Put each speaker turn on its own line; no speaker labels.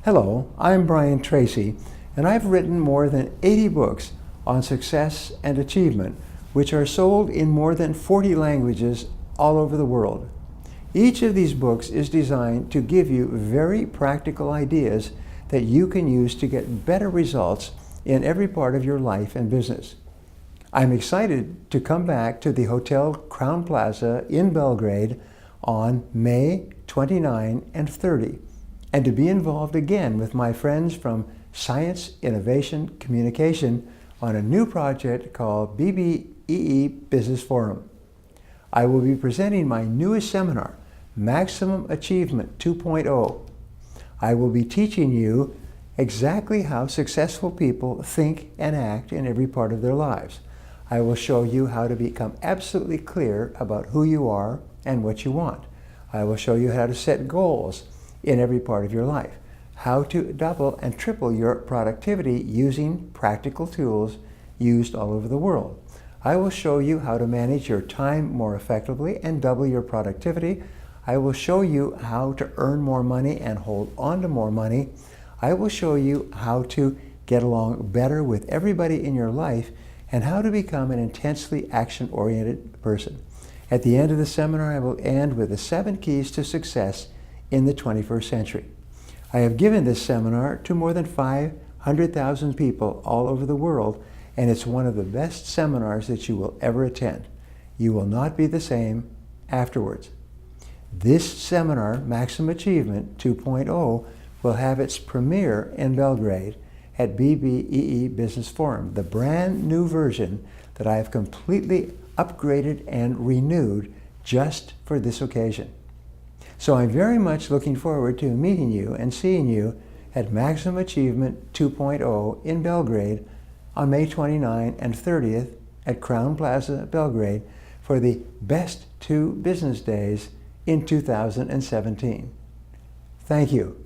Hello, I'm Brajan Trejsi, and I've written more than 80 books on success and achievement, which are sold in more than 40 languages all over the world. Each of these books is designed to give you very practical ideas that you can use to get better results in every part of your life and business. I'm excited to come back to the Hotel Crowne Plaza in Belgrade on May 29 and 30, and to be involved again with my friends from Science, Innovation, Communication on a new project called BBEE Business Forum. I will be presenting my newest seminar, Maximum Achievement 2.0. I will be teaching you exactly how successful people think and act in every part of their lives. I will show you how to become absolutely clear about who you are and what you want. I will show you how to set goals in every part of your life, how to double and triple your productivity using practical tools used all over the world. I will show you how to manage your time more effectively and double your productivity. I will show you how to earn more money and hold on to more money. I will show you how to get along better with everybody in your life and how to become an intensely action-oriented person. At the end of the seminar, I will end with the 7 keys to success in the 21st century. I have given this seminar to more than 500,000 people all over the world, and it's one of the best seminars that you will ever attend. You will not be the same afterwards. This seminar, Maximum Achievement 2.0, will have its premiere in Belgrade at BBEE Business Forum, the brand new version that I have completely upgraded and renewed just for this occasion. So I'm very much looking forward to meeting you and seeing you at Maximum Achievement 2.0 in Belgrade on May 29 and 30th at Crowne Plaza, Belgrade, for the best 2 business days in 2017. Thank you.